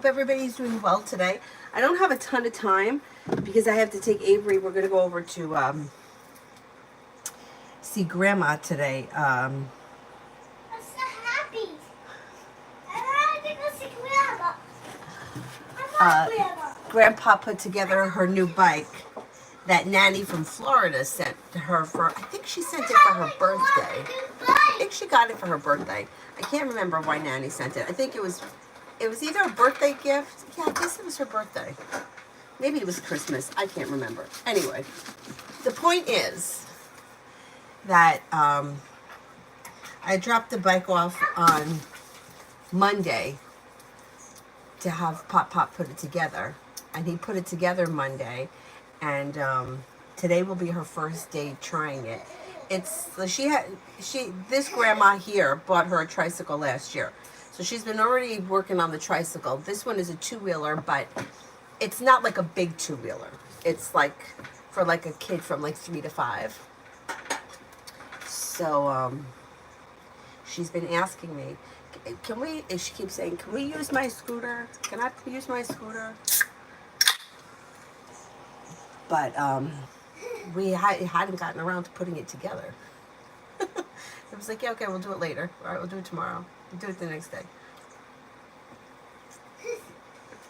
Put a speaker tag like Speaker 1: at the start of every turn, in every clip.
Speaker 1: Hope everybody's doing well today. I don't have a ton of time because I have to take Avery. We're going to go over to see Grandma today.
Speaker 2: I'm so happy. I want to go see Grandma. I love Grandma.
Speaker 1: Grandpa put together her new bike that Nanny from Florida sent to her for, I think she sent it for her birthday. I think she got it for her birthday. I can't remember why Nanny sent it. I think it was either a birthday gift. Yeah, I guess it was her birthday. Maybe it was Christmas. I can't remember. Anyway, the point is that I dropped the bike off on Monday to have Pop put it together. And he put it together Monday. And today will be her first day trying it. This grandma here bought her a tricycle last year. So she's been already working on the tricycle. This one is a two-wheeler, but it's not like a big two-wheeler. It's like for like a kid from like 3 to 5. So she's been asking me, can we, she keeps saying, can we use my scooter? Can I use my scooter? But we hadn't gotten around to putting it together. It was like, yeah, okay, we'll do it later. All right, we'll do it tomorrow. We'll do it the next day.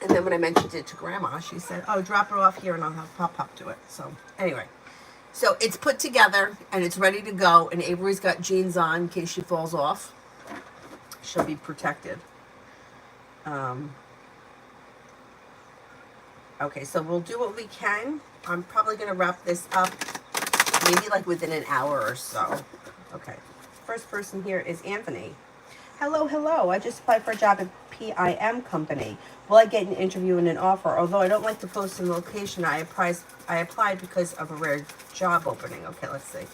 Speaker 1: And then when I mentioned it to Grandma, she said, oh, drop it off here and I'll have Pop do it. So anyway, so it's put together and it's ready to go. And Avery's got jeans on in case she falls off. She'll be protected. Okay, so we'll do what we can. I'm probably going to wrap this up maybe like within an hour or so. Okay. First person here is Anthony. Hello, hello. I just applied for a job at PIM company. Will I get an interview and an offer? Although I don't like to post in the location, I applied because of a rare job opening. Okay, let's see.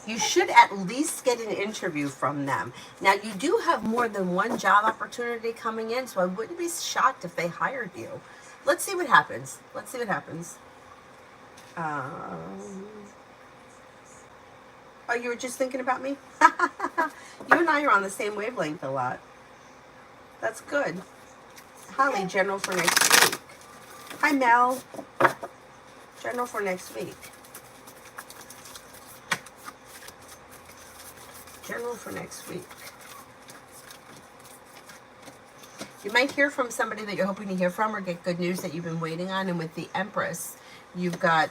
Speaker 1: You should at least get an interview from them. Now, you do have more than one job opportunity coming in, so I wouldn't be shocked if they hired you. Let's see what happens. Let's see what happens. Oh, you were just thinking about me? You and I are on the same wavelength a lot. That's good. Holly, general for next week. Hi, Mel. General for next week. General for next week. You might hear from somebody that you're hoping to hear from or get good news that you've been waiting on. And with the Empress, you've got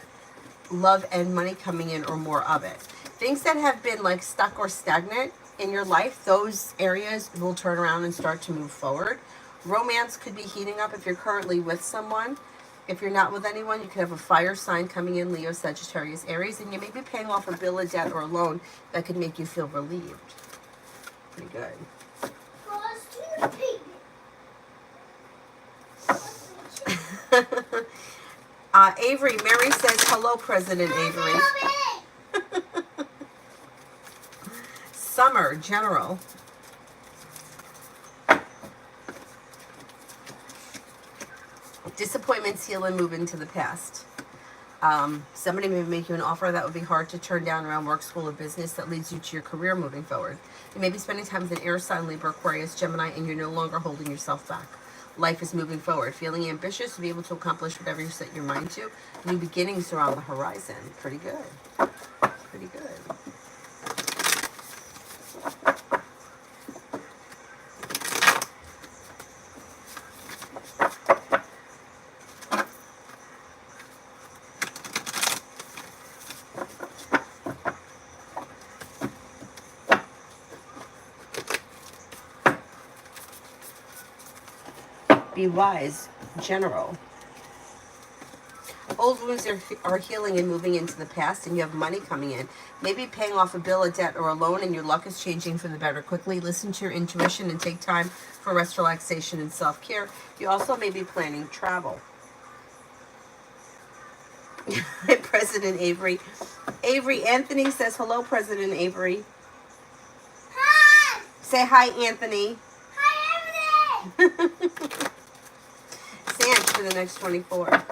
Speaker 1: love and money coming in or more of it. Things that have been like stuck or stagnant in your life, those areas will turn around and start to move forward. Romance could be heating up if you're currently with someone. If you're not with anyone, you could have a fire sign coming in, Leo, Sagittarius, Aries, and you may be paying off a bill of debt or a loan that could make you feel relieved. Pretty good. Avery, Mary says, hello, President Avery. Summer, general. Disappointments heal and move into the past. Somebody may make you an offer that would be hard to turn down around work, school, or business that leads you to your career moving forward. You may be spending time with an air sign, Libra, Aquarius, Gemini, and you're no longer holding yourself back. Life is moving forward. Feeling ambitious to be able to accomplish whatever you set your mind to. New beginnings are on the horizon. Pretty good. Pretty good. Be wise, general. Old wounds are healing and moving into the past, and you have money coming in. Maybe paying off a bill, a debt, or a loan, and your luck is changing for the better quickly. Listen to your intuition and take time for rest, relaxation, and self-care. You also may be planning travel. President Avery. Avery, Anthony says, hello, President Avery.
Speaker 2: Hi.
Speaker 1: Say hi, Anthony.
Speaker 2: Hi, Emily.
Speaker 1: Sands for the next 24.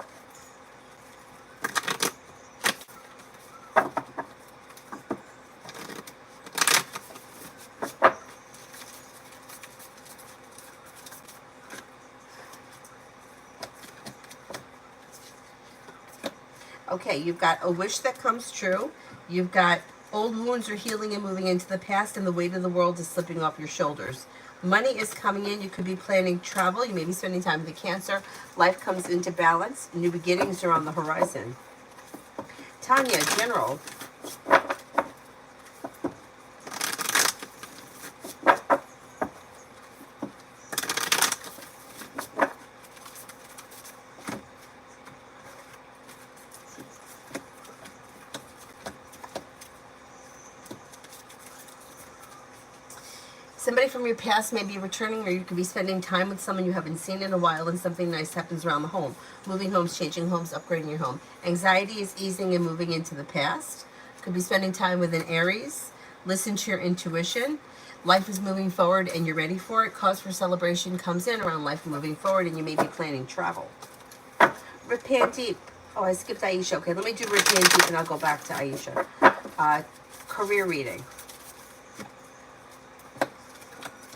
Speaker 1: Okay, you've got a wish that comes true. You've got old wounds are healing and moving into the past, and the weight of the world is slipping off your shoulders. Money is coming in. You could be planning travel. You may be spending time with the Cancer. Life comes into balance. New beginnings are on the horizon. Tanya, General. Somebody from your past may be returning, or you could be spending time with someone you haven't seen in a while, and something nice happens around the home. Moving homes, changing homes, upgrading your home. Anxiety is easing and moving into the past. Could be spending time with an Aries. Listen to your intuition. Life is moving forward and you're ready for it. Cause for celebration comes in around life moving forward, and you may be planning travel. Rip Hand Deep. Oh, I skipped Aisha. Okay, let me do Rip Hand Deep and I'll go back to Aisha. Career reading.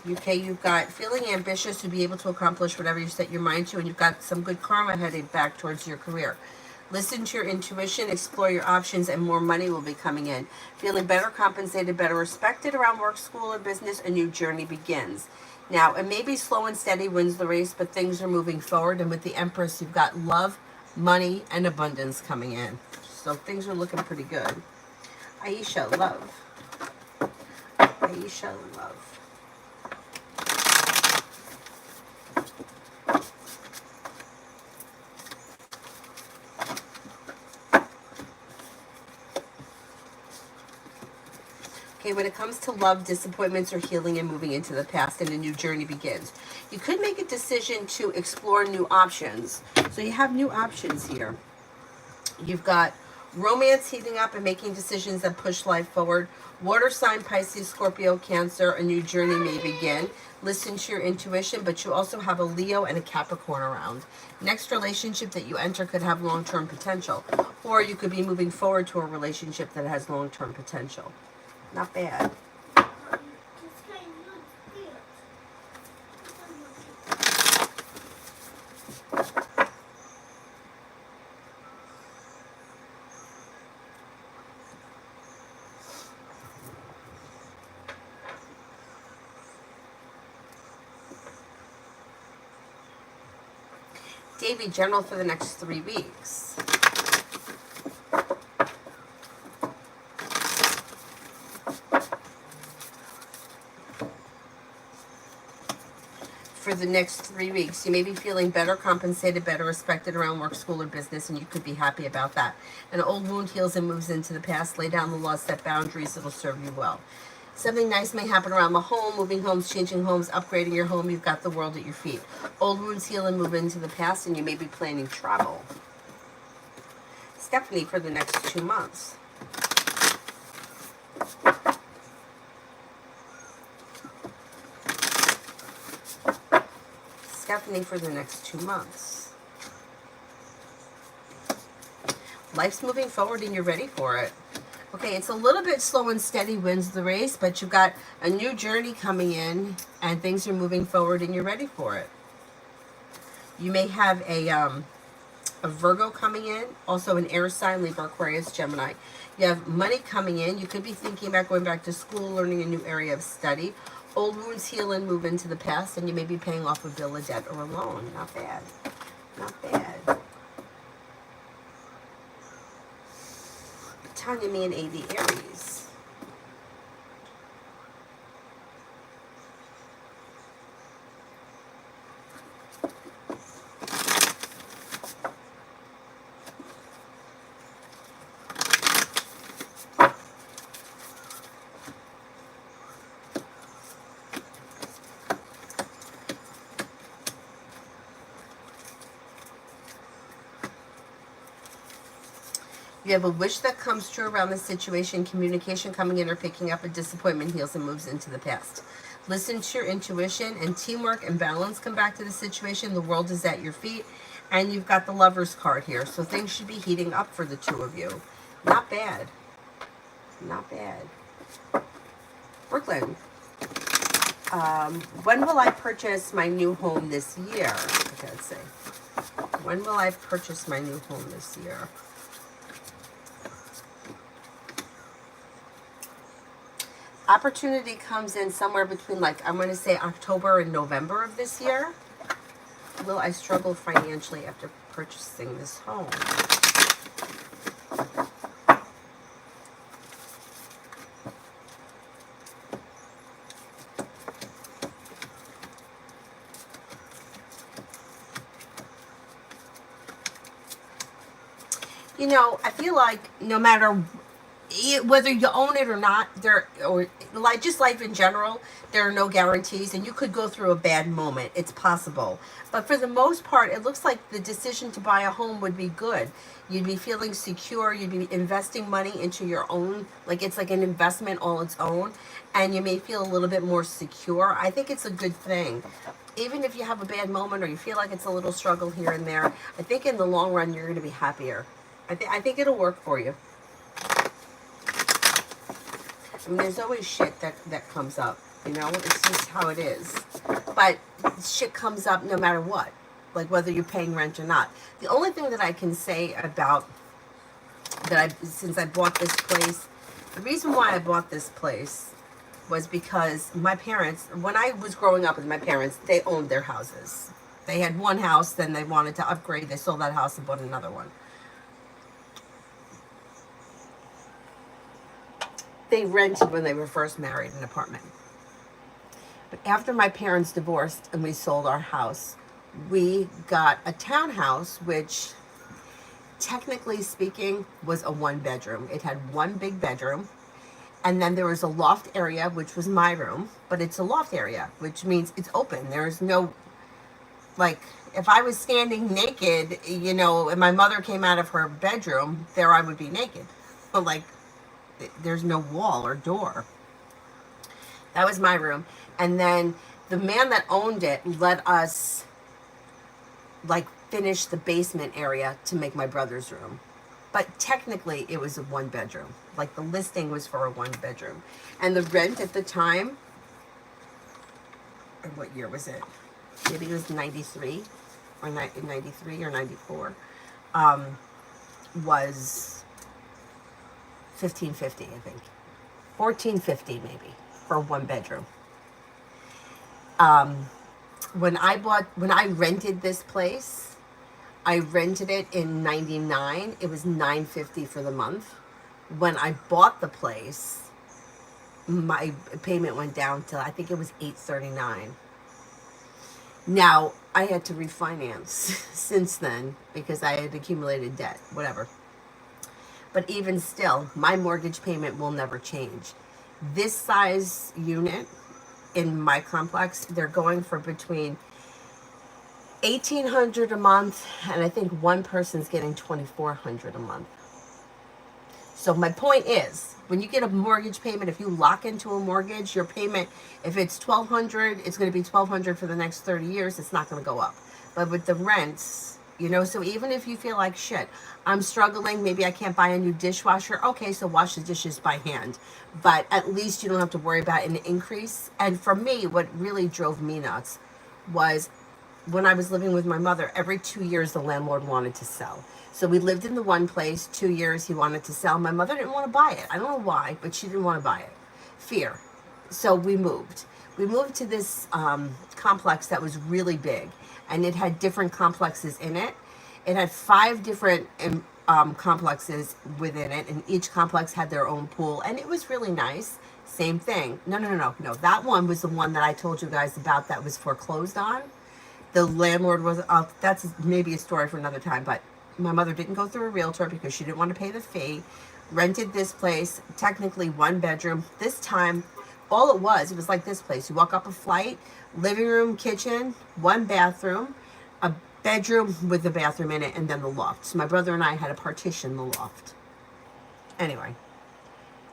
Speaker 1: Okay, you've got feeling ambitious to be able to accomplish whatever you set your mind to, and you've got some good karma headed back towards your career. Listen to your intuition, explore your options, and more money will be coming in. Feeling better compensated, better respected around work, school, or business, a new journey begins. Now, it may be slow and steady wins the race, but things are moving forward, and with the Empress, you've got love, money, and abundance coming in. So things are looking pretty good. Aisha, love. Aisha, love. Okay, when it comes to love, disappointments are healing and moving into the past, and a new journey begins. You could make a decision to explore new options. So you have new options here. You've got romance heating up and making decisions that push life forward. Water sign, Pisces, Scorpio, Cancer, a new journey may begin. Listen to your intuition, but you also have a Leo and a Capricorn around. Next relationship that you enter could have long-term potential, or you could be moving forward to a relationship that has long-term potential. Not bad. Davy, general for the next 3 weeks. For the next 3 weeks, you may be feeling better compensated, better respected around work, school, or business, and you could be happy about that. An old wound heals and moves into the past. Lay down the law, set boundaries, it'll serve you well. Something nice may happen around the home, moving homes, changing homes, upgrading your home. You've got the world at your feet. Old wounds heal and move into the past, and you may be planning travel. Stephanie for the next 2 months. Stephanie for the next 2 months. Life's moving forward and you're ready for it. Okay, it's a little bit slow and steady wins the race, but you've got a new journey coming in and things are moving forward and you're ready for it. You may have a Virgo coming in, also an air sign, Libra, Aquarius, Gemini. You have money coming in. You could be thinking about going back to school, learning a new area of study. Old wounds heal and move into the past, and you may be paying off a bill, a debt, or a loan. Not bad. Not bad. Tanya, me and AD Aries. You have a wish that comes true around the situation, communication coming in or picking up, a disappointment heals and moves into the past. Listen to your intuition, and teamwork and balance come back to the situation. The world is at your feet, and you've got the Lover's card here. So things should be heating up for the two of you. Not bad. Not bad. Brooklyn. When will I purchase my new home this year? Okay, let's see. When will I purchase my new home this year? Opportunity comes in somewhere between, like, I'm going to say October and November of this year. Will I struggle financially after purchasing this home? You know, I feel like no matter whether you own it or not, or like just life in general, there are no guarantees, and you could go through a bad moment. It's possible, but for the most part, it looks like the decision to buy a home would be good. You'd be feeling secure. You'd be investing money into your own, like it's like an investment all its own, and you may feel a little bit more secure. I think it's a good thing. Even if you have a bad moment or you feel like it's a little struggle here and there, I think in the long run you're going to be happier. I think it'll work for you. I mean, there's always shit that comes up, you know? It's just how it is. But shit comes up no matter what, like whether you're paying rent or not. The only thing that I can say about since I bought this place, the reason why I bought this place was because my parents, when I was growing up with my parents, they owned their houses. They had one house, then they wanted to upgrade. They sold that house and bought another one. They rented when they were first married an apartment. But after my parents divorced and we sold our house, we got a townhouse, which technically speaking was a one bedroom. It had one big bedroom. And then there was a loft area, which was my room, but it's a loft area, which means it's open. There's no, like, if I was standing naked, you know, and my mother came out of her bedroom, there I would be naked. But like, there's no wall or door. That was my room. And then the man that owned it let us like finish the basement area to make my brother's room. But technically it was a one bedroom. Like the listing was for a one bedroom. And the rent at the time, or what year was it? Maybe it was 93 or 93 or 94, was $1,550, I think. $1,450 maybe for one bedroom. When I rented this place, I rented it in 99. It was $950 for the month. When I bought the place, my payment went down to, I think it was $839. Now, I had to refinance since then because I had accumulated debt, whatever. But even still, my mortgage payment will never change. This size unit in my complex, they're going for between $1,800 a month, and I think one person's getting $2,400 a month. So my point is, when you get a mortgage payment, if you lock into a mortgage, your payment, if it's $1,200, it's going to be $1,200 for the next 30 years. It's not going to go up. But with the rents, you know, so even if you feel like shit, I'm struggling, maybe I can't buy a new dishwasher. Okay, so wash the dishes by hand. But at least you don't have to worry about an increase. And for me, what really drove me nuts was when I was living with my mother, every 2 years the landlord wanted to sell. So we lived in the one place, 2 years he wanted to sell. My mother didn't want to buy it. I don't know why, but she didn't want to buy it. Fear. So we moved. We moved to this complex that was really big. And it had different complexes in it. It had 5 different complexes within it, and each complex had their own pool, and it was really nice. Same thing. No. That one was the one that I told you guys about that was foreclosed on. The landlord was, that's maybe a story for another time, but my mother didn't go through a realtor because she didn't want to pay the fee. Rented this place, technically one bedroom. This time, all it was like this place. You walk up a flight, living room, kitchen, one bathroom, a bedroom with the bathroom in it, and then the loft. So my brother and I had to partition the loft. Anyway,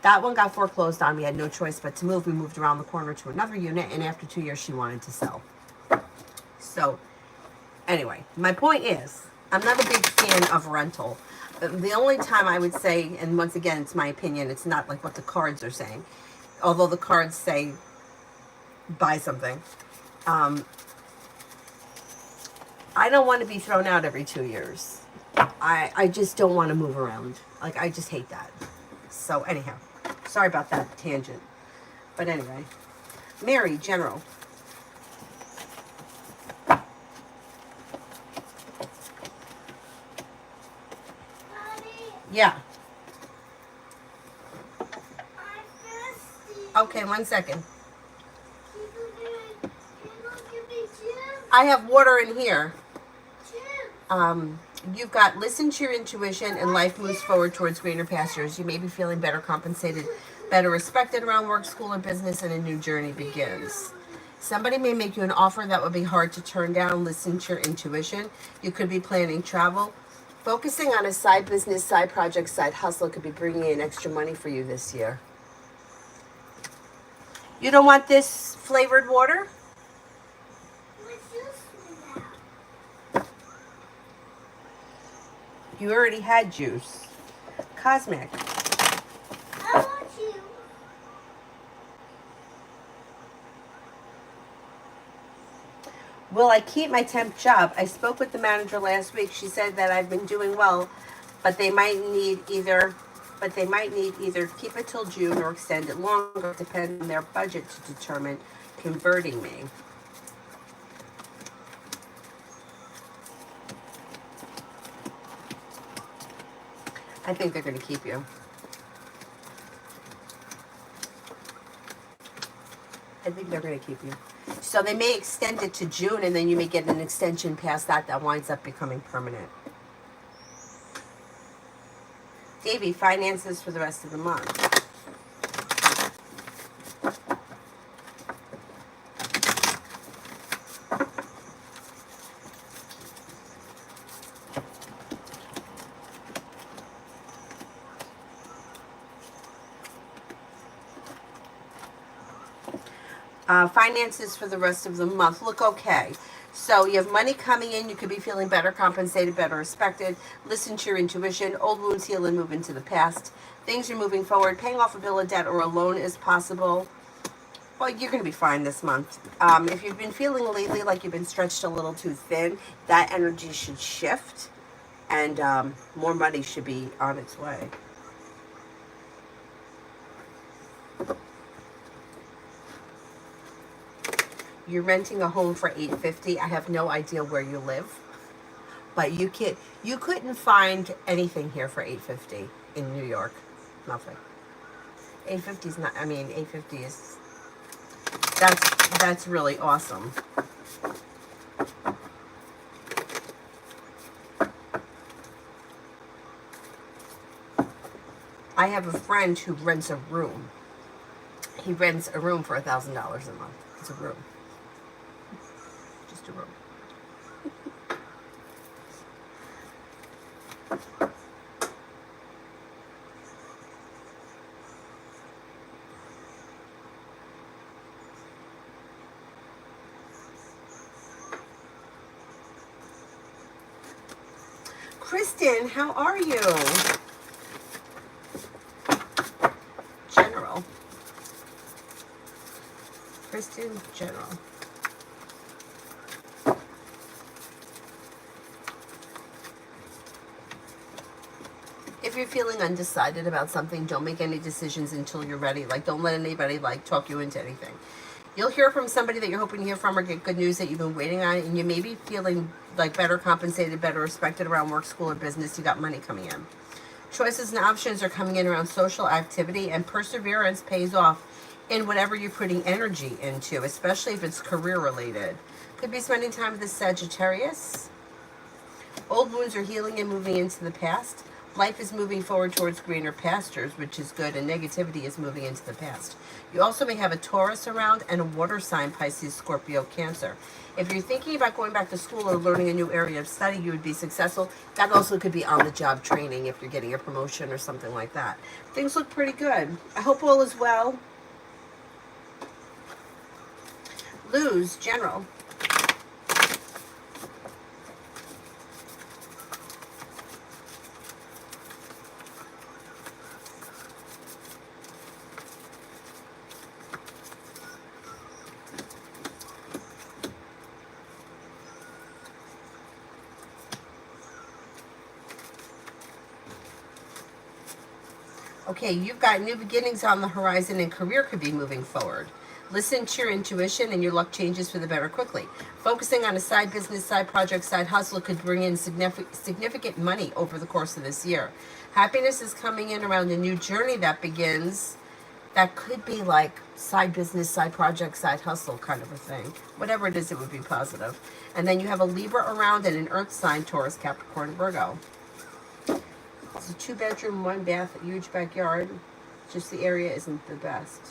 Speaker 1: That one got foreclosed on. We had no choice but to move. We moved around the corner to another unit, and after 2 years, she wanted to sell. So, anyway, my point is, I'm not a big fan of rental. The only time I would say, and once again, it's my opinion, it's not like what the cards are saying, although the cards say buy something. I don't want to be thrown out every 2 years. I just don't want to move around. Like, I just hate that. So, anyhow, sorry about that tangent. But anyway, Mary, General.
Speaker 2: Mommy,
Speaker 1: Yeah.
Speaker 2: I'm thirsty.
Speaker 1: Okay, 1 second.
Speaker 2: Can you give me juice?
Speaker 1: I have water in here.
Speaker 2: Juice.
Speaker 1: You've got listen to your intuition and life moves forward towards greener pastures. You may be feeling better compensated, better respected around work, school, or business, and a new journey begins. Somebody may make you an offer that would be hard to turn down. Listen to your intuition. You could be planning travel. Focusing on a side business, side project, side hustle could be bringing in extra money for you this year. You don't want this flavored water?
Speaker 2: What juice is that?
Speaker 1: You already had juice. Cosmic.
Speaker 2: I want you.
Speaker 1: Will I keep my temp job? I spoke with the manager last week. She said that I've been doing well, but they might need either keep it till June or extend it longer, depending on their budget to determine converting me. I think they're going to keep you. I think they're going to keep you. So they may extend it to June, and then you may get an extension past that that winds up becoming permanent. Davey, finances for the rest of the month. Finances for the rest of the month look okay. So you have money coming in. You could be feeling better compensated, better respected. Listen to your intuition. Old wounds heal and move into the past. Things are moving forward. Paying off a bill of debt or a loan is possible. Well, you're going to be fine this month. If you've been feeling lately like you've been stretched a little too thin, that energy should shift, and more money should be on its way. You're renting a home for $850. I have no idea where you live, but you couldn't find anything here for $850 in New York. Nothing. $850 is not. I mean, $850 is. That's really awesome. I have a friend who rents a room. He rents a room for $1,000 a month. It's a room. Just a room. Kristen, how are you? General. Kristen, General. If you're feeling undecided about something, don't make any decisions until you're ready. Like, don't let anybody, like, talk you into anything. You'll hear from somebody that you're hoping to hear from or get good news that you've been waiting on, and you may be feeling, like, better compensated, better respected around work, school, or business. You got money coming in. Choices and options are coming in around social activity, and perseverance pays off in whatever you're putting energy into, especially if it's career-related. Could be spending time with the Sagittarius. Old wounds are healing and moving into the past. Life is moving forward towards greener pastures, which is good, and negativity is moving into the past. You also may have a Taurus around and a water sign, Pisces, Scorpio, Cancer. If you're thinking about going back to school or learning a new area of study, you would be successful. That also could be on-the-job training if you're getting a promotion or something like that. Things look pretty good. I hope all is well. Lose, general. Okay, you've got new beginnings on the horizon and career could be moving forward. Listen to your intuition and your luck changes for the better quickly. Focusing on a side business, side project, side hustle could bring in significant money over the course of this year. Happiness is coming in around a new journey that begins. That could be like side business, side project, side hustle kind of a thing. Whatever it is, it would be positive. And then you have a Libra around and an earth sign, Taurus, Capricorn, Virgo. It's a 2-bedroom, 1-bath, huge backyard. Just the area isn't the best.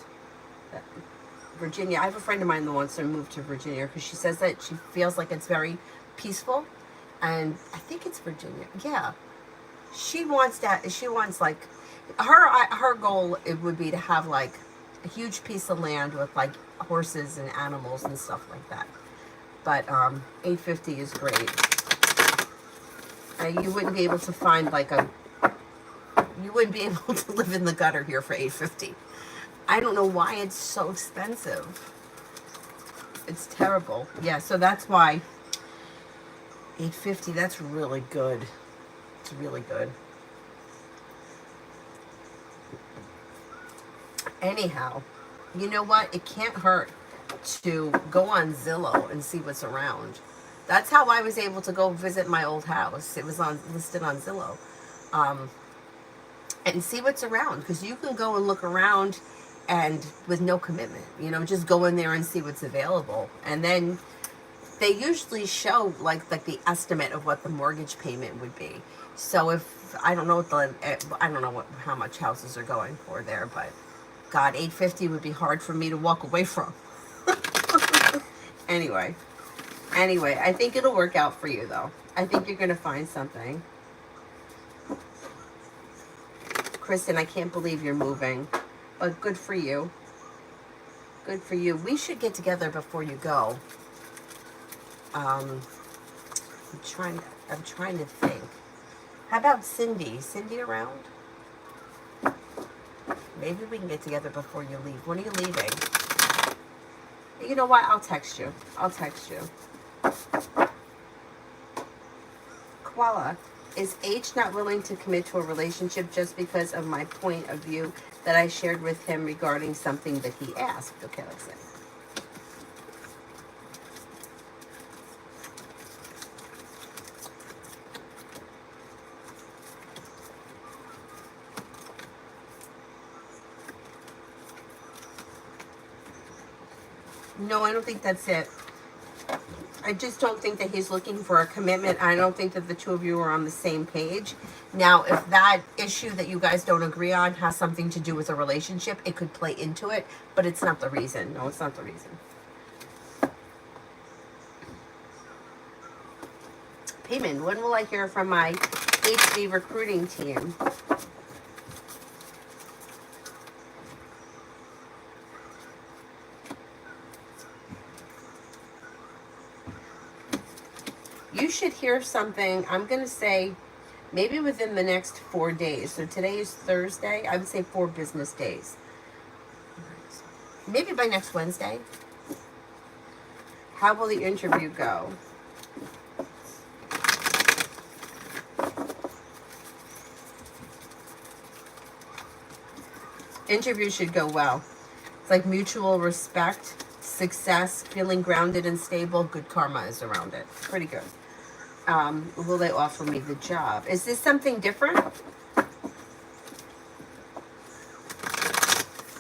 Speaker 1: Virginia, I have a friend of mine that wants to move to Virginia because she says that she feels like it's very peaceful. And I think it's Virginia. Yeah. She wants that. She wants like, her goal, it would be to have like a huge piece of land with like horses and animals and stuff like that. But 850 is great. You wouldn't be able to find like you wouldn't be able to live in the gutter here for 850. I don't know why it's so expensive. It's terrible. Yeah, so that's why 850, that's really good. It's really good. Anyhow, you know what? It can't hurt to go on Zillow and see what's around. That's how I was able to go visit my old house. It was listed on Zillow. And see what's around, because you can go and look around and with no commitment, you know, just go in there and see what's available. And then they usually show like the estimate of what the mortgage payment would be. So if I don't know how much houses are going for there, but God, 850 would be hard for me to walk away from. Anyway, I think it'll work out for you though. I think you're gonna find something. Kristen, I can't believe you're moving, but good for you. Good for you. We should get together before you go. I'm trying to think. How about Cindy? Is Cindy around? Maybe we can get together before you leave. When are you leaving? You know what? I'll text you. Koala. Is H not willing to commit to a relationship just because of my point of view that I shared with him regarding something that he asked? Okay, let's see. No, I don't think that's it. I just don't think that he's looking for a commitment. I don't think that the two of you are on the same page. Now, if that issue that you guys don't agree on has something to do with a relationship, it could play into it, but it's not the reason. No, it's not the reason. Payment, when will I hear from my HD recruiting team? You should hear something, I'm going to say, maybe within the next 4 days. So today is Thursday. I would say 4 business days. Maybe by next Wednesday. How will the interview go? Interview should go well. It's like mutual respect, success, feeling grounded and stable. Good karma is around it. Pretty good. Will they offer me the job? Is this something different?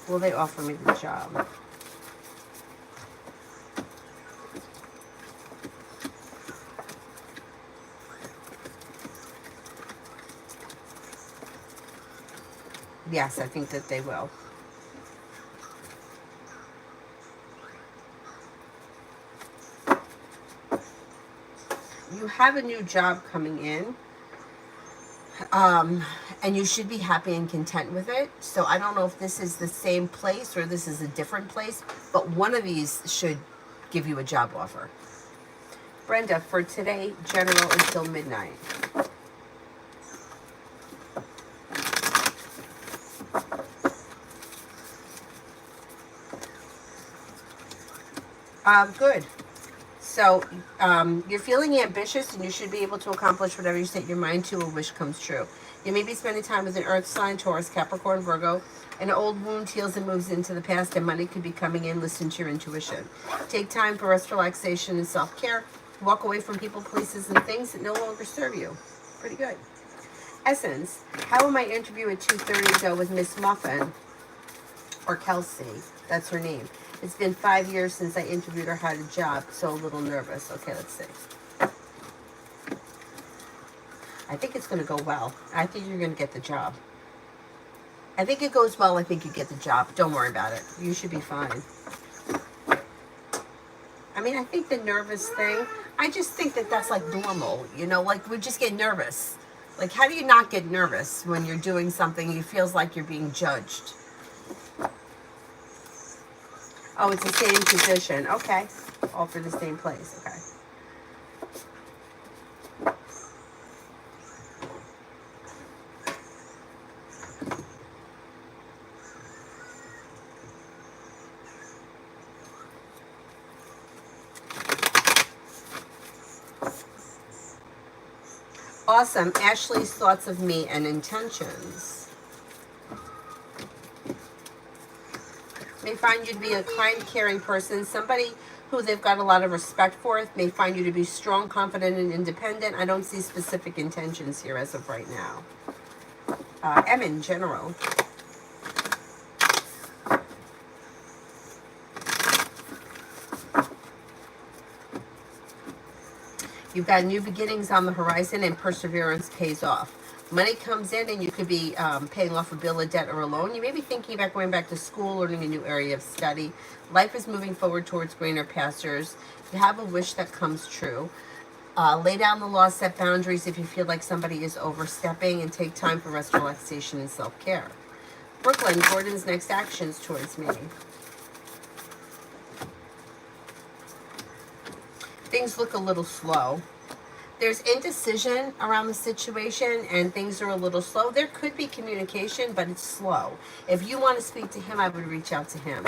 Speaker 1: Will they offer me the job? Yes, I think that they will. You have a new job coming in. And you should be happy and content with it. So I don't know if this is the same place or this is a different place, but one of these should give you a job offer. Brenda, for today, general until midnight. Good. So you're feeling ambitious and you should be able to accomplish whatever you set your mind to. A wish comes true. You may be spending time with an earth sign, Taurus, Capricorn, Virgo. An old wound heals and moves into the past, and money could be coming in. Listen to your intuition. Take time for rest, relaxation, and self-care. Walk away from people, places, and things that no longer serve you. Pretty good. Essence, how will my interview at 2:30 go with Miss Muffin? Or Kelsey, that's her name. It's been 5 years since I interviewed her, had a job, so a little nervous. Okay, let's see. I think it's going to go well. I think you're going to get the job. I think it goes well. I think you get the job. Don't worry about it. You should be fine. I mean, I think the nervous thing, I just think that that's like normal. You know, like we just get nervous. Like, how do you not get nervous when you're doing something and it feels like you're being judged? Oh, it's the same position. Okay. All for the same place. Okay. Awesome. Ashley's thoughts of me and intentions. May find you to be a kind, caring person. Somebody who they've got a lot of respect for. May find you to be strong, confident, and independent. I don't see specific intentions here as of right now. M in general. You've got new beginnings on the horizon, and perseverance pays off. Money comes in and you could be paying off a bill, a debt, or a loan. You may be thinking about going back to school, learning a new area of study. Life is moving forward towards greener pastures. You have a wish that comes true. Lay down the law, set boundaries if you feel like somebody is overstepping, and take time for rest, relaxation, and self-care. Brooklyn, Gordon's next actions towards me. Things look a little slow. There's indecision around the situation and things are a little slow. There could be communication, but it's slow. If you want to speak to him, I would reach out to him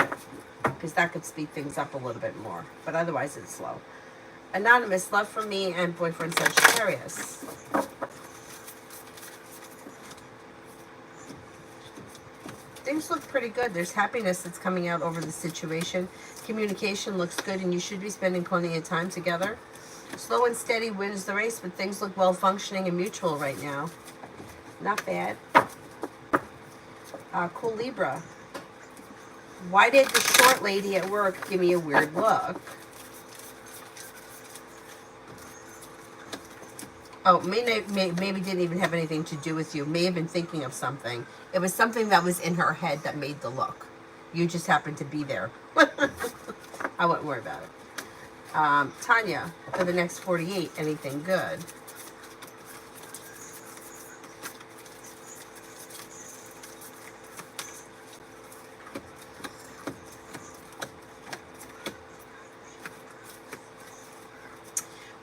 Speaker 1: because that could speed things up a little bit more. But otherwise, it's slow. Anonymous, love from me and boyfriend Sagittarius. Things look pretty good. There's happiness that's coming out over the situation. Communication looks good and you should be spending plenty of time together. Slow and steady wins the race, but things look well functioning and mutual right now. Not bad. Cool Libra. Why did the short lady at work give me a weird look? Oh, maybe didn't even have anything to do with you. May have been thinking of something. It was something that was in her head that made the look. You just happened to be there. I wouldn't worry about it. Tanya, for the next 48, anything good?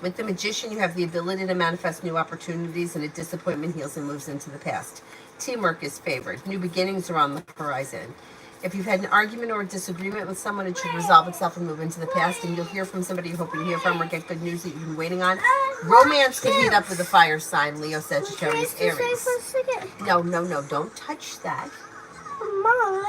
Speaker 1: With the Magician, you have the ability to manifest new opportunities, and a disappointment heals and moves into the past. Teamwork is favored. New beginnings are on the horizon. If you've had an argument or a disagreement with someone, it should resolve itself and move into the past, and you'll hear from somebody you hope you hear from or get good news that you've been waiting on. Romance can heat up with a fire sign, Leo, Sagittarius, Aries. No, don't touch that.
Speaker 2: Mom,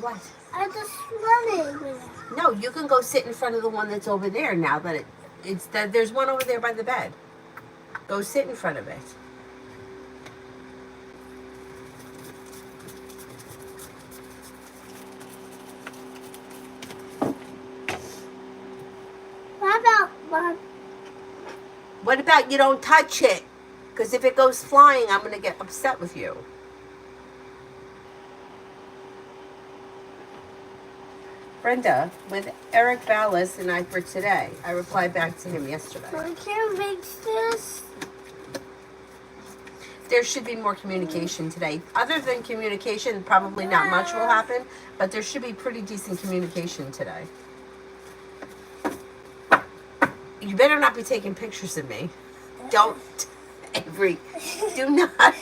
Speaker 1: What?
Speaker 2: I just running.
Speaker 1: No, you can go sit in front of the one that's over there now that it's that there's one over there by the bed. Go sit in front of it. What about you don't touch it? Because if it goes flying, I'm going to get upset with you. Brenda, with Eric Ballas and I for today. I replied back to him yesterday.
Speaker 2: I can't fix this.
Speaker 1: There should be more communication today. Other than communication, probably not much will happen, but there should be pretty decent communication today. You better not be taking pictures of me. Don't, Avery. Do not.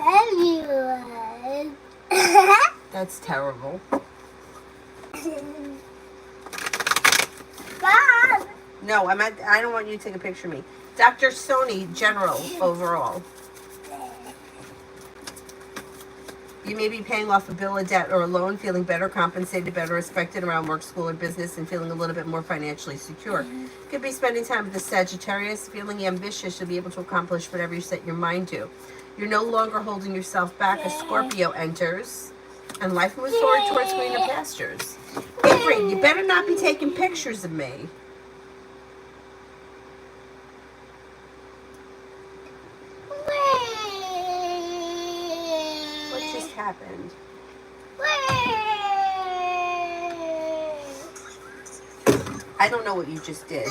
Speaker 2: Everyone.
Speaker 1: That's terrible.
Speaker 2: Bob.
Speaker 1: No, I don't want you to take a picture of me. Dr. Sony, general, overall. You may be paying off a bill, a debt, or a loan, feeling better compensated, better respected around work, school, or business, and feeling a little bit more financially secure. Could be spending time with the Sagittarius, feeling ambitious to be able to accomplish whatever you set your mind to. You're no longer holding yourself back as Scorpio enters, and life moves forward towards greener pastures. Avery, you better not be taking pictures of me. What just happened? I don't know what you just did.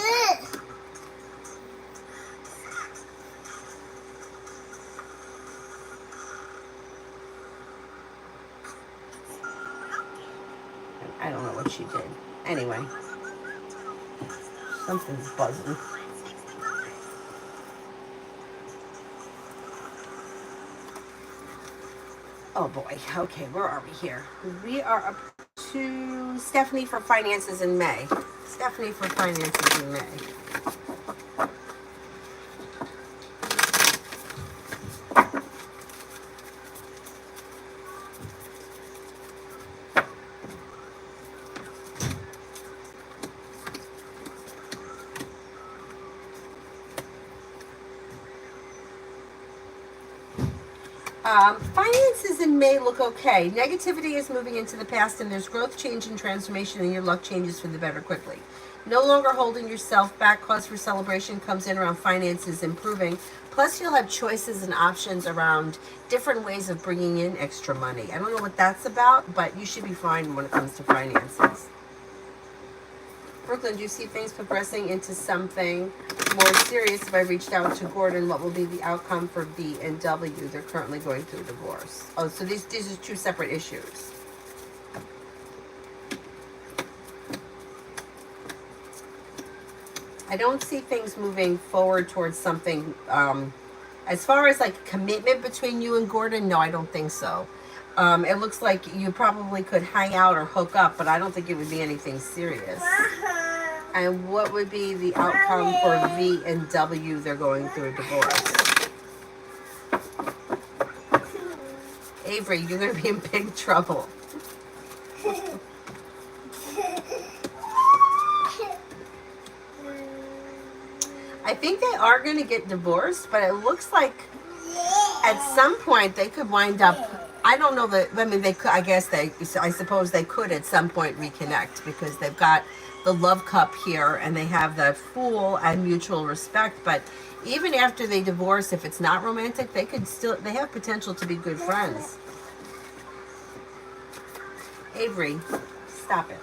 Speaker 1: I don't know what she did. Anyway. Something's buzzing. Oh boy. Okay, where are we here? We are up to Stephanie for finances in May. Stephanie for finances in May. Finances in May look okay. Negativity is moving into the past, and there's growth, change, and transformation, and your luck changes for the better quickly. No longer holding yourself back. Cause for celebration comes in around finances improving. Plus, you'll have choices and options around different ways of bringing in extra money. I don't know what that's about, but you should be fine when it comes to finances. Brooklyn, do you see things progressing into something more serious? If I reached out to Gordon, what will be the outcome for V and W? They're currently going through divorce. Oh, so these are two separate issues. I don't see things moving forward towards something. As far as like commitment between you and Gordon, no, I don't think so. It looks like you probably could hang out or hook up, but I don't think it would be anything serious. And what would be the outcome for V and W? They're going through a divorce. Avery, you're going to be in big trouble. I think they are going to get divorced, but it looks like at some point they could wind up. I don't know that. I mean, they could. I suppose they could at some point reconnect because they've got the love cup here and they have the Fool and mutual respect. But even after they divorce, if it's not romantic, they could still. They have potential to be good friends. Avery, stop it.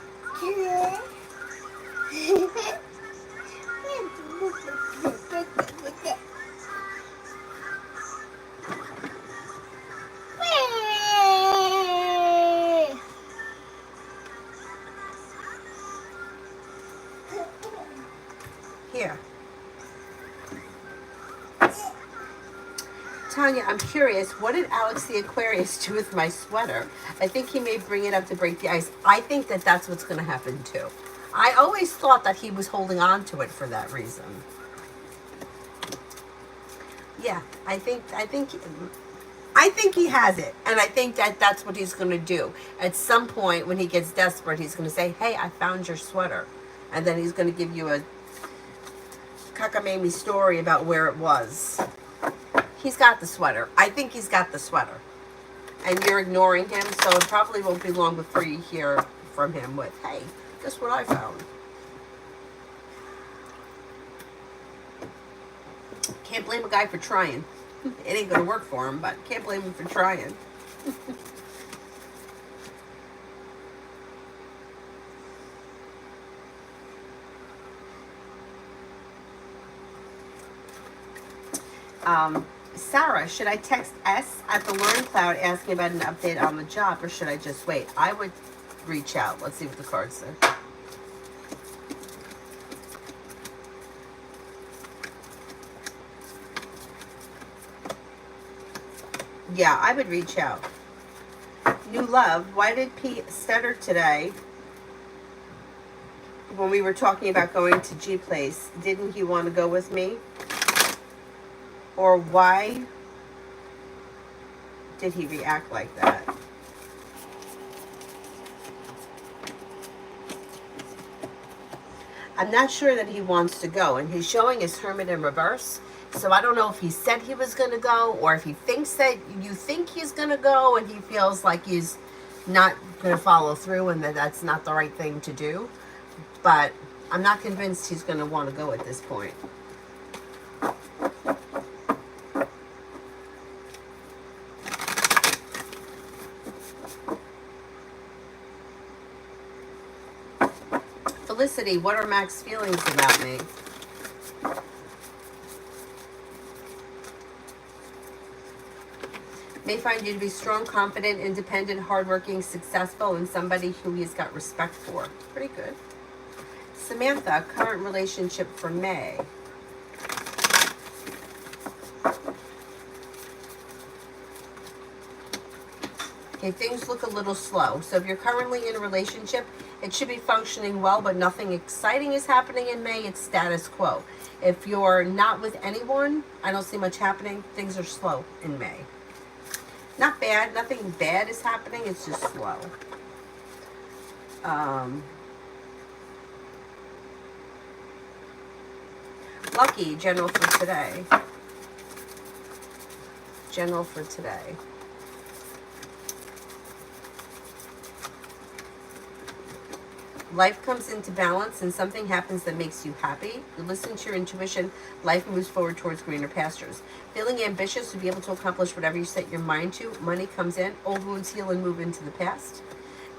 Speaker 1: Here. Tanya, I'm curious, what did Alex the Aquarius do with my sweater? I think he may bring it up to break the ice. I think that that's what's going to happen too. I always thought that he was holding on to it for that reason. Yeah, I think he has it, and I think that that's what he's going to do. At some point, when he gets desperate, he's going to say, "Hey, I found your sweater," and then he's going to give you a cockamamie story about where it was. He's got the sweater. I think he's got the sweater, and you're ignoring him, so it probably won't be long before you hear from him with, "Hey, guess what I found?" Can't blame a guy for trying. It ain't gonna work for him, but can't blame him for trying. Sarah, should I text S at the Learn Cloud asking about an update on the job, or should I just wait? I would reach out. Let's see what the cards say. Yeah, I would reach out. New love, why did Pete stutter today when we were talking about going to G Place? Didn't he want to go with me? Or why did he react like that? I'm not sure that he wants to go, and he's showing his Hermit in reverse. So I don't know if he said he was going to go, or if he thinks that you think he's going to go and he feels like he's not going to follow through and that that's not the right thing to do. But I'm not convinced he's going to want to go at this point. Felicity, what are Mac's feelings about me? May find you to be strong, confident, independent, hardworking, successful, and somebody who he's got respect for. Pretty good. Samantha, current relationship for May. Okay, things look a little slow. So if you're currently in a relationship, it should be functioning well, but nothing exciting is happening in May. It's status quo. If you're not with anyone, I don't see much happening. Things are slow in May. Not bad. Nothing bad is happening. It's just slow. Lucky, general for today. General for today. Life comes into balance and something happens that makes you happy. You listen to your intuition. Life moves forward towards greener pastures. Feeling ambitious to be able to accomplish whatever you set your mind to. Money comes in. Old wounds heal and move into the past.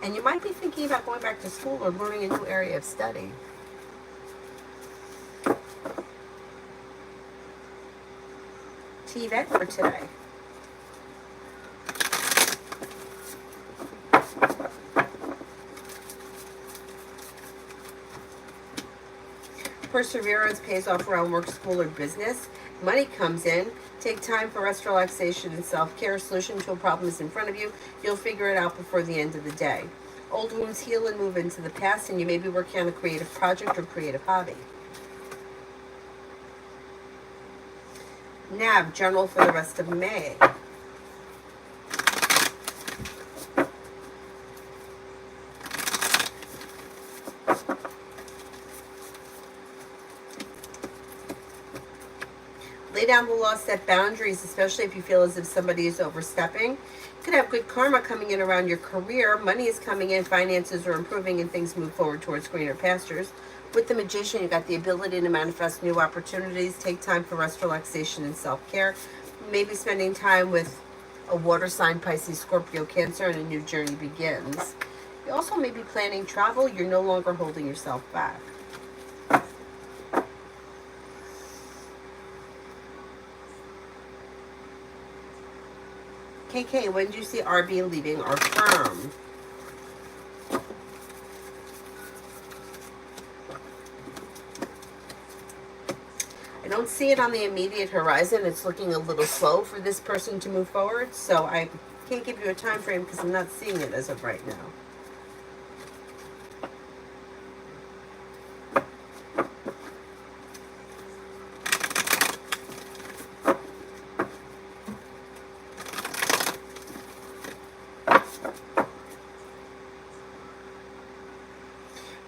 Speaker 1: And you might be thinking about going back to school or learning a new area of study. T-Vet for today. Perseverance pays off around work, school, or business. Money comes in. Take time for rest, relaxation, and self-care. Solution to a problem is in front of you. You'll figure it out before the end of the day. Old wounds heal and move into the past, and you may be working on a creative project or creative hobby. Nav, general for the rest of May. Lay down the law, set boundaries, especially if you feel as if somebody is overstepping. You could have good karma coming in around your career. Money is coming in, finances are improving, and things move forward towards greener pastures. With the Magician, you got the ability to manifest new opportunities. Take time for rest, relaxation, and self-care. Maybe spending time with a water sign, Pisces, Scorpio, Cancer, and a new journey begins. You also may be planning travel. You're no longer holding yourself back. KK, when do you see RB leaving our firm? I don't see it on the immediate horizon. It's looking a little slow for this person to move forward, so I can't give you a time frame because I'm not seeing it as of right now.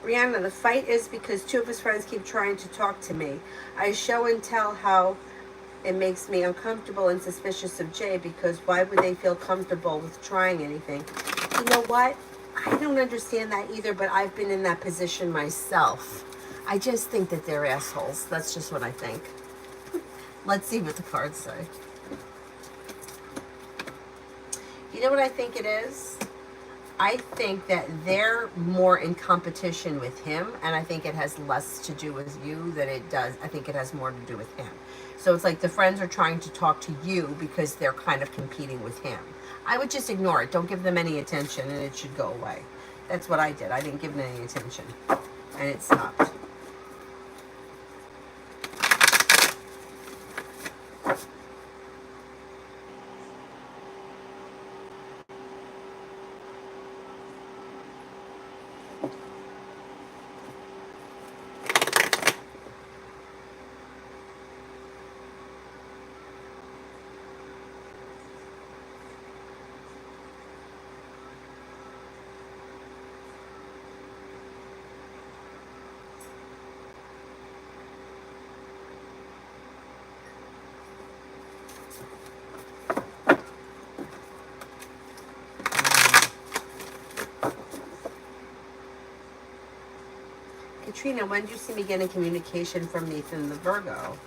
Speaker 1: Brianna, the fight is because two of his friends keep trying to talk to me. I show and tell how it makes me uncomfortable and suspicious of Jay because why would they feel comfortable with trying anything? You know what? I don't understand that either, but I've been in that position myself. I just think that they're assholes. That's just what I think. Let's see what the cards say. You know what I think it is? I think that they're more in competition with him, and I think it has less to do with you than it does. I think it has more to do with him. So it's like the friends are trying to talk to you because they're kind of competing with him. I would just ignore it. Don't give them any attention, and it should go away. That's what I did. I didn't give them any attention, and it stopped. Katrina, when do you see me getting communication from Nathan the Virgo?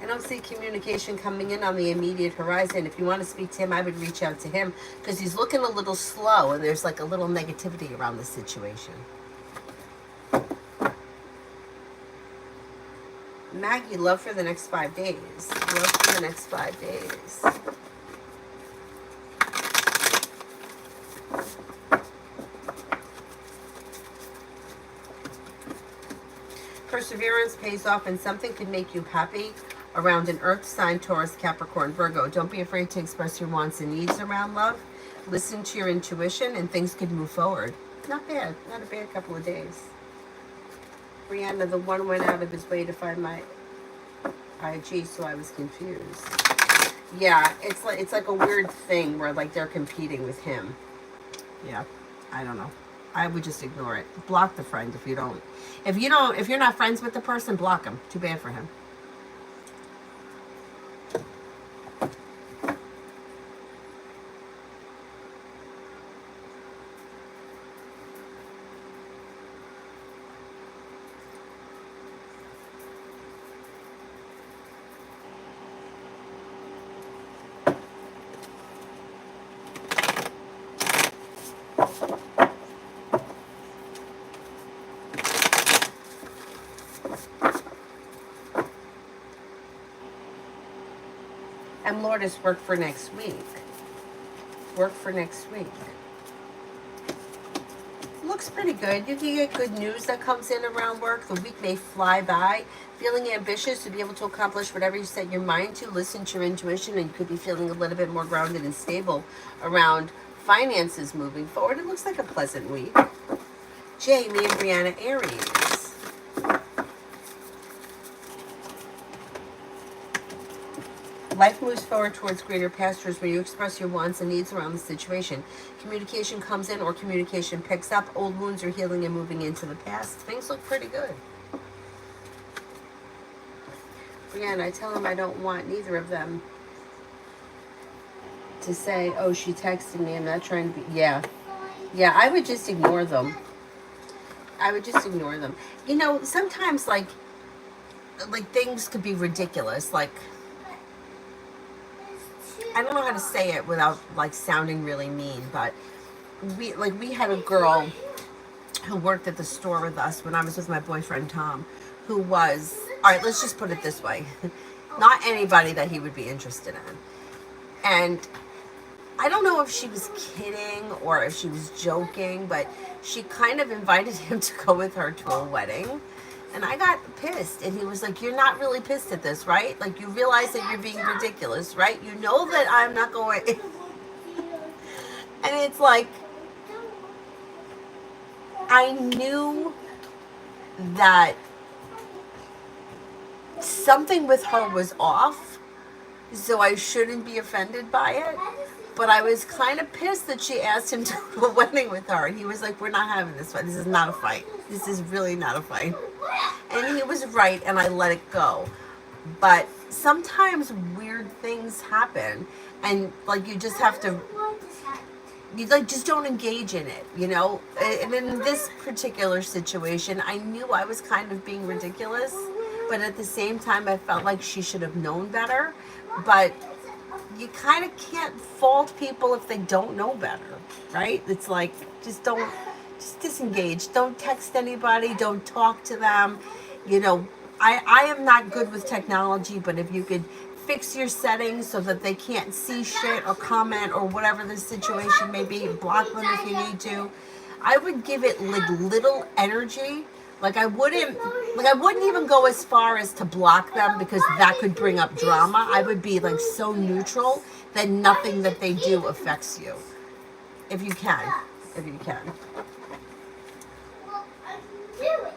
Speaker 1: I don't see communication coming in on the immediate horizon. If you want to speak to him, I would reach out to him because he's looking a little slow and there's like a little negativity around the situation. Maggie, love for the next 5 days. Love for the next 5 days. Perseverance pays off and something could make you happy around an earth sign, Taurus, Capricorn, Virgo. Don't be afraid to express your wants and needs around love. Listen to your intuition and things could move forward. Not bad. Not a bad couple of days. Brianna, the one went out of his way to find my IG, so I was confused. Yeah, it's like a weird thing where like they're competing with him. Yeah, I don't know. I would just ignore it. Block the friend if you don't. If you're not friends with the person, block him. Too bad for him. And Lourdes, work for next week. Work for next week. Looks pretty good. You can get good news that comes in around work. The week may fly by. Feeling ambitious to be able to accomplish whatever you set your mind to. Listen to your intuition and you could be feeling a little bit more grounded and stable around finances moving forward. It looks like a pleasant week. Jamie and Brianna, Aries. Life moves forward towards greener pastures where you express your wants and needs around the situation. Communication comes in or communication picks up. Old wounds are healing and moving into the past. Things look pretty good. Brianna, I tell him I don't want neither of them to say, oh, she texted me. I'm not trying to be... Yeah, I would just ignore them. I would just ignore them. You know, sometimes, like things could be ridiculous. Like, I don't know how to say it without like sounding really mean, but we had a girl who worked at the store with us when I was with my boyfriend Tom, who was, all right, let's just put it this way, not anybody that he would be interested in. And I don't know if she was kidding or if she was joking, but she kind of invited him to go with her to a wedding. And I got pissed. And he was like, you're not really pissed at this, right? Like, you realize that you're being ridiculous, right? You know that I'm not going... And it's like, I knew that something with her was off, so I shouldn't be offended by it. But I was kind of pissed that she asked him to go to a wedding with her. And he was like, we're not having this fight. This is not a fight. This is really not a fight. And he was right, and I let it go. But sometimes weird things happen. And, like, you just have to... You, like, just don't engage in it, you know? And in this particular situation, I knew I was kind of being ridiculous. but at the same time, I felt like she should have known better. But you kind of can't fault people if they don't know better, right? It's like, just disengage. Don't text anybody. Don't talk to them. You know, I am not good with technology, but if you could fix your settings so that they can't see shit or comment or whatever the situation may be, block them if you need to. I would give it like little energy. I wouldn't even go as far as to block them because that could bring up drama. I would be like so neutral that nothing that they do affects you. If you can. If you can.
Speaker 2: Well, I knew it.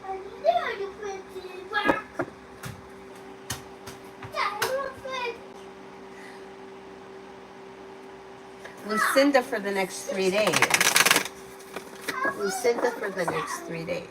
Speaker 2: I knew you didn't work. Yeah, it looks like
Speaker 1: Lucinda for the next 3 days. Lucinda for the next 3 days.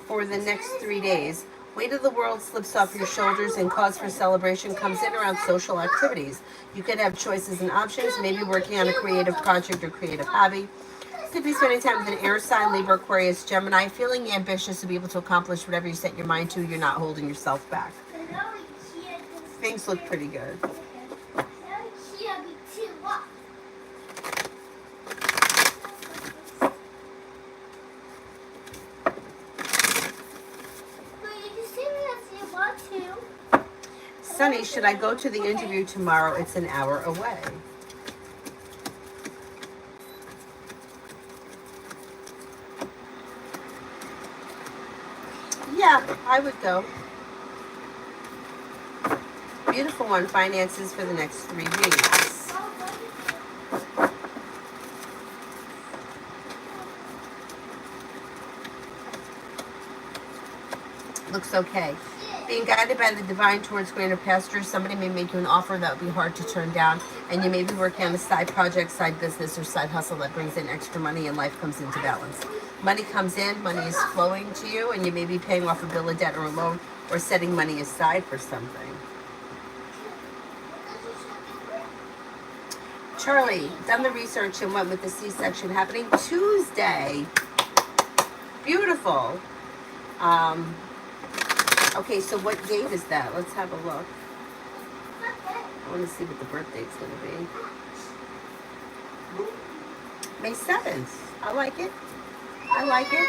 Speaker 1: For the next 3 days, weight of the world slips off your shoulders and cause for celebration comes in around social activities. You could have choices and options, maybe working on a creative project or creative hobby. Could be spending time with an air sign, Libra, Aquarius, Gemini, feeling ambitious to be able to accomplish whatever you set your mind to. You're not holding yourself back. Things look pretty good. Sunny, should I go to the interview tomorrow? It's an hour away. Yeah, I would go. Beautiful one, finances for the next 3 weeks. Looks okay. Being guided by the divine towards greener pastures, somebody may make you an offer that would be hard to turn down, and you may be working on a side project, side business, or side hustle that brings in extra money and life comes into balance. Money comes in, money is flowing to you, and you may be paying off a bill of debt or a loan or setting money aside for something. Charlie, done the research and went with the C-section happening Tuesday. Beautiful. Okay, so what date is that? Let's have a look. I want to see what the birth date's going to be. May 7th. I like it. I like it.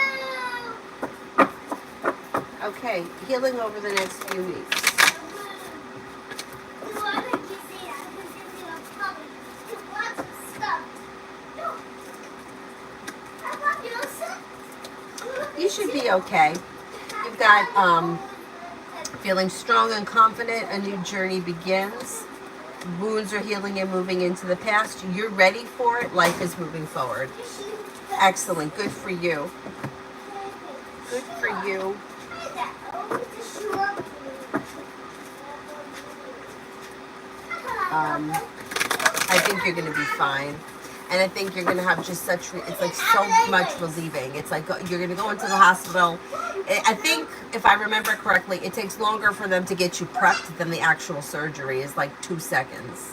Speaker 1: Okay, healing over the next few weeks. You should be okay. You've got feeling strong and confident. A new journey begins. Wounds are healing and moving into the past. You're ready for it. Life is moving forward. Excellent. Good for you. Good for you. I think you're going to be fine. And I think you're going to have just such, it's like so much relieving. It's like you're going to go into the hospital. I think, if I remember correctly, it takes longer for them to get you prepped than the actual surgery. Is like 2 seconds.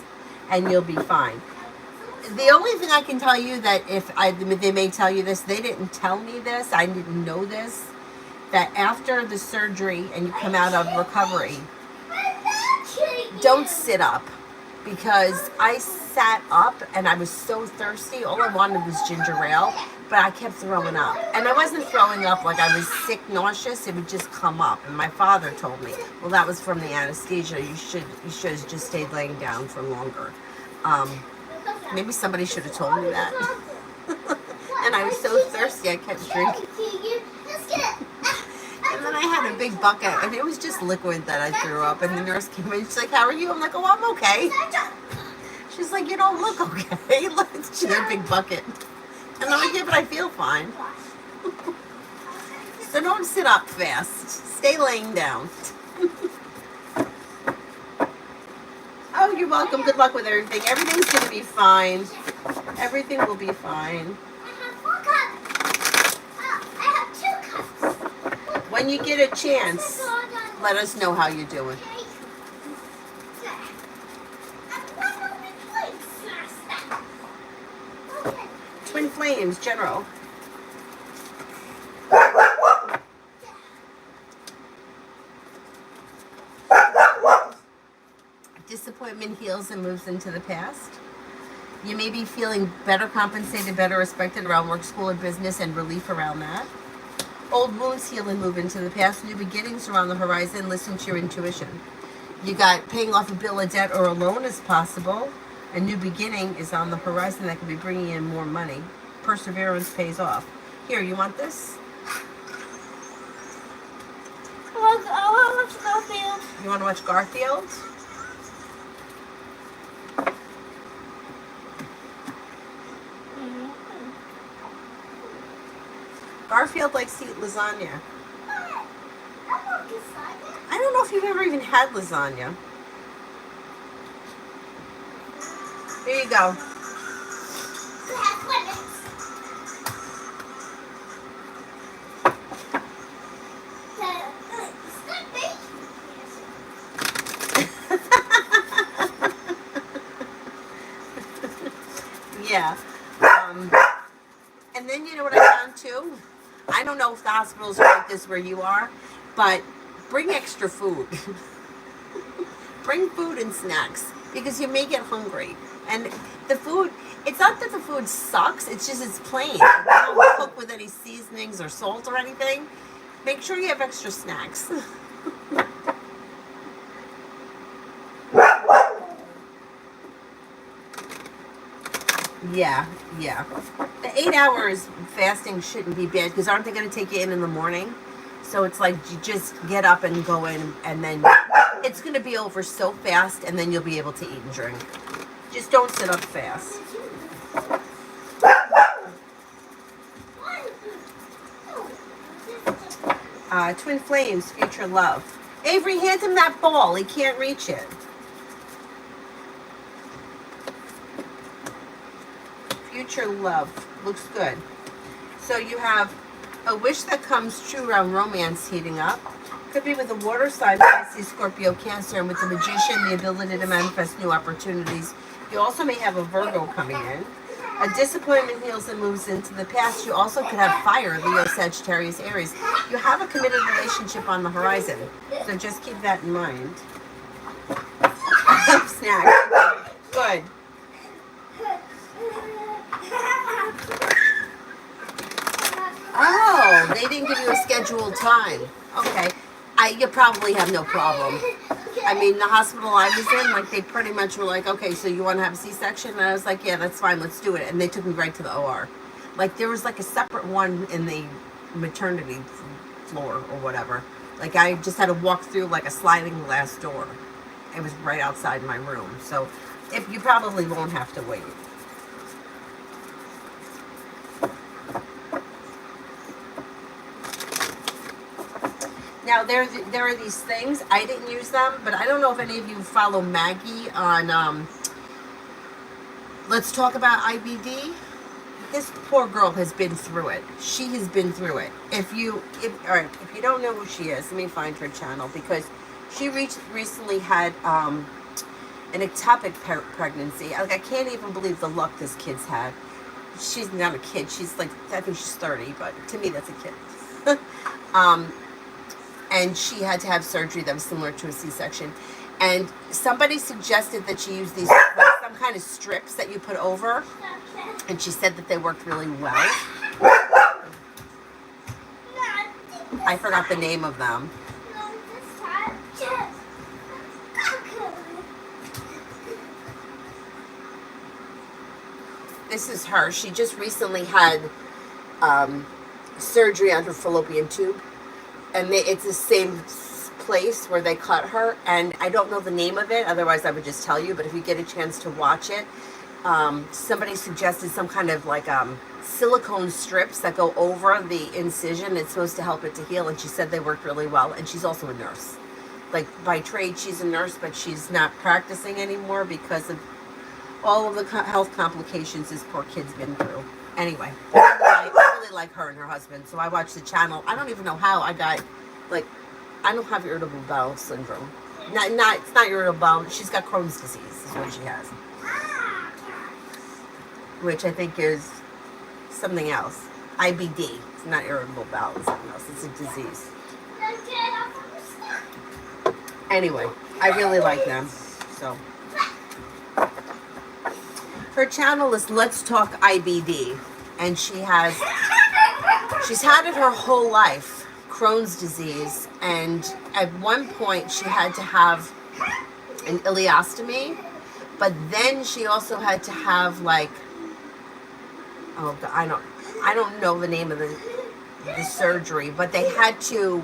Speaker 1: And you'll be fine. The only thing I can tell you that they may tell you this, they didn't tell me this, I didn't know this, that after the surgery and you come out of recovery, don't sit up. Because I sat up and I was so thirsty. All I wanted was ginger ale, but I kept throwing up. And I wasn't throwing up like I was sick, nauseous. It would just come up. And my father told me, well, that was from the anesthesia. You should have just stayed laying down for longer. Maybe somebody should have told me that. And I was so thirsty, I kept drinking. And then I had a big bucket, and it was just liquid that I threw up. And the nurse came in, she's like, how are you? I'm like, oh, I'm okay. She's like, you don't look okay. She had a big bucket. And I'm like, yeah, but I feel fine. So don't sit up fast. Stay laying down. Oh, you're welcome. Good luck with everything. Everything's going to be fine. Everything will be fine. When you get a chance, let us know how you're doing. Flames, General. Disappointment heals and moves into the past. You may be feeling better compensated, better respected around work, school, or business, and relief around that. Old wounds heal and move into the past. New beginnings are on the horizon. Listen to your intuition. You got paying off a bill of debt or a loan is possible. A new beginning is on the horizon that could be bringing in more money. Perseverance pays off. Here, you want this?
Speaker 2: I want to watch Garfield.
Speaker 1: You want to watch Garfield? Garfield likes to eat lasagna. I don't know if you've ever even had lasagna. Here you go. Yeah. And then you know what I found too? I don't know if the hospitals are like this where you are, but bring extra food. Bring food and snacks because you may get hungry. And the food, it's not that the food sucks, it's just it's plain. They don't cook with any seasonings or salt or anything. Make sure you have extra snacks. Yeah. The 8 hours fasting shouldn't be bad because aren't they going to take you in the morning? So it's like you just get up and go in and then it's going to be over so fast and then you'll be able to eat and drink. Just don't sit up fast. Twin Flames, future love. Avery, hand him that ball. He can't reach it. Future love. Looks good. So you have a wish that comes true around romance heating up. Could be with a water sign, Pisces, Scorpio, Cancer, and with the Magician, the ability to manifest new opportunities. You also may have a Virgo coming in. A disappointment heals and moves into the past. You also could have fire, Leo, Sagittarius, Aries. You have a committed relationship on the horizon. So just keep that in mind. Snack. Good. Oh, they didn't give you a scheduled time. Okay. You probably have no problem. I mean, the hospital I was in, like, they pretty much were like, okay, so you want to have a C-section? And I was like, yeah, that's fine, let's do it. And they took me right to the OR. Like, there was, like, a separate one in the maternity floor or whatever. Like, I just had to walk through, like, a sliding glass door. It was right outside my room. So, if you probably won't have to wait. Now, there are these things. I didn't use them, but I don't know if any of you follow Maggie on Let's Talk About IBD. This poor girl has been through it. She has been through it. If you don't know who she is, let me find her channel because she recently had an ectopic pregnancy. Like, I can't even believe the luck this kid's had. She's not a kid. She's like, I think she's 30, but to me that's a kid. And she had to have surgery that was similar to a C-section. And somebody suggested that she use these, like, some kind of strips that you put over. And she said that they worked really well. I forgot the name of them. This is her. She just recently had surgery on her fallopian tube. And it's the same place where they cut her. And I don't know the name of it. Otherwise, I would just tell you. But if you get a chance to watch it, somebody suggested some kind of like silicone strips that go over the incision. It's supposed to help it to heal. And she said they worked really well. And she's also a nurse. Like, by trade, she's a nurse, but she's not practicing anymore because of all of the health complications this poor kid's been through. Anyway, I really like her and her husband, so I watched the channel. I don't even know how I got, like, I don't have irritable bowel syndrome. It's not irritable bowel. She's got Crohn's disease is what she has, which I think is something else. IBD. It's not irritable bowel. It's something else. It's a disease. Anyway, I really like them. So her channel is Let's Talk IBD, and she's had it her whole life, Crohn's disease, and at one point she had to have an ileostomy, but then she also had to have like, oh God, I don't know the name of the surgery, but they had to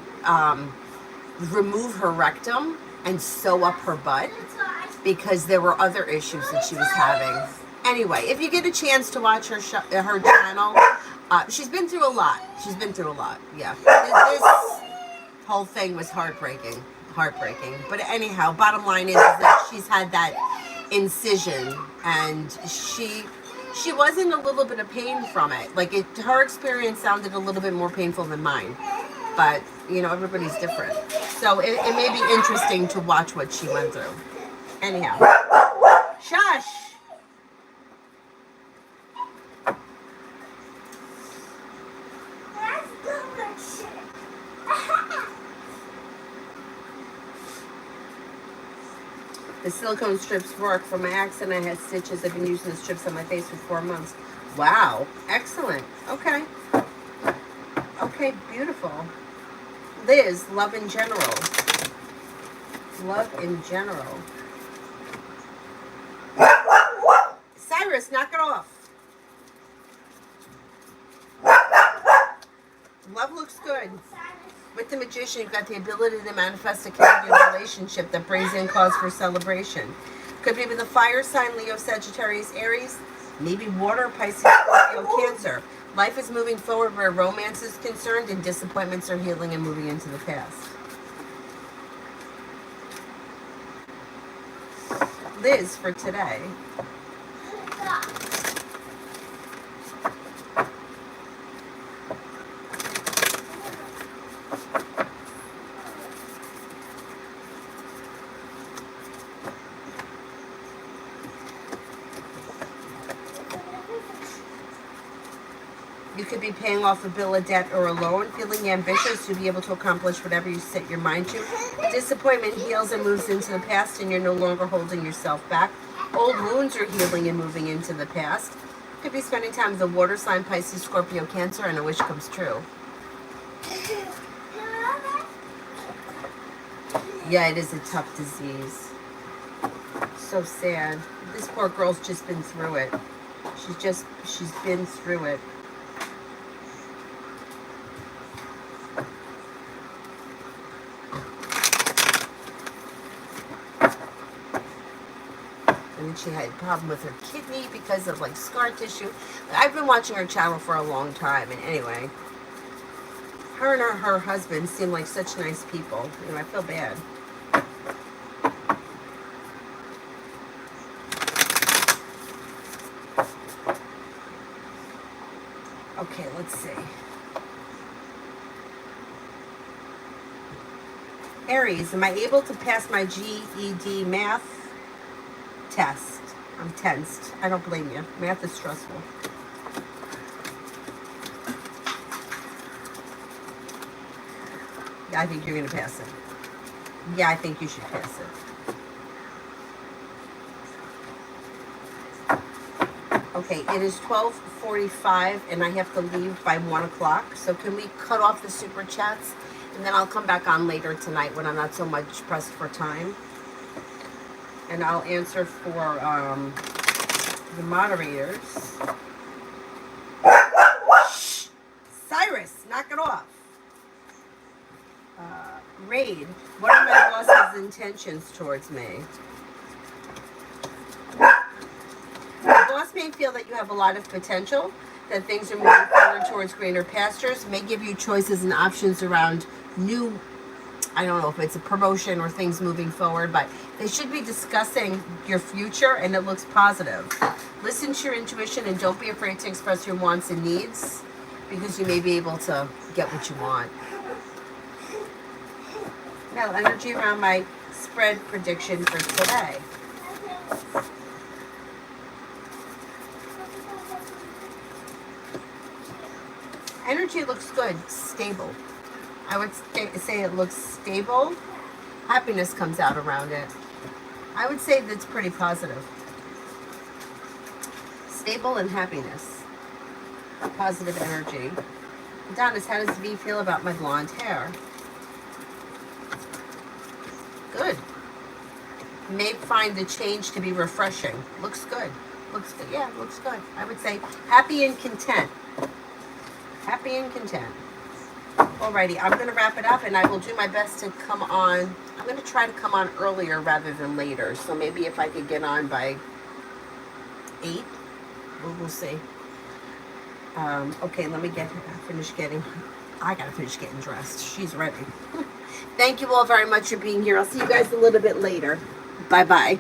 Speaker 1: remove her rectum and sew up her butt because there were other issues that she was having. Anyway, if you get a chance to watch her her channel, she's been through a lot. Yeah, this whole thing was heartbreaking. But anyhow, bottom line is that she's had that incision, and she was in a little bit of pain from it. Like her experience sounded a little bit more painful than mine. But you know, everybody's different. So it may be interesting to watch what she went through. Anyhow, shush. The silicone strips work. For my accident, I had stitches. I've been using the strips on my face for 4 months. Wow. Excellent. Okay. Okay, beautiful. Liz, love in general. Love in general. Cyrus, knock it off. Love looks good. With the Magician, you've got the ability to manifest a committed relationship that brings in cause for celebration. Could be with a fire sign, Leo, Sagittarius, Aries, maybe water, Pisces, Scorpio, Cancer. Life is moving forward where romance is concerned and disappointments are healing and moving into the past. Liz, for today. You could be paying off a bill, a debt, or a loan, feeling ambitious to be able to accomplish whatever you set your mind to. Disappointment heals and moves into the past, and you're no longer holding yourself back. Old wounds are healing and moving into the past. Could be spending time with the water sign, Pisces, Scorpio, Cancer, and a wish comes true. Yeah, it is a tough disease. So sad. This poor girl's just been through it. She's been through it. And she had a problem with her kidney because of like scar tissue. I've been watching her channel for a long time, and anyway, her and her husband seem like such nice people. You know, I feel bad. Okay, let's see. Aries, am I able to pass my GED math test? I'm tensed. I don't blame you. Math is stressful. Yeah, I think you're going to pass it. Yeah, I think you should pass it. Okay, it is 12:45 and I have to leave by 1 o'clock. So can we cut off the super chats? And then I'll come back on later tonight when I'm not so much pressed for time. And I'll answer for the moderators. Shh! Cyrus, knock it off. Raid, what are my boss's intentions towards me? The boss may feel that you have a lot of potential, that things are moving forward towards greener pastures, may give you choices and options around new, I don't know if it's a promotion or things moving forward, but they should be discussing your future, and it looks positive. Listen to your intuition and don't be afraid to express your wants and needs, because you may be able to get what you want. Now, energy around my spread prediction for today. Energy looks good, stable. I would say it looks stable. Happiness comes out around it. I would say that's pretty positive. Stable and happiness. Positive energy. Adonis, how does V feel about my blonde hair? Good. May find the change to be refreshing. Looks good. Looks good. Yeah, looks good. I would say happy and content. Happy and content. Alrighty, I'm going to wrap it up, and I will do my best to come on. I'm going to try to come on earlier rather than later. So maybe if I could get on by 8, we'll see. Okay, let me finish getting. I gotta finish getting dressed. She's ready. Thank you all very much for being here. I'll see you guys a little bit later. Bye bye.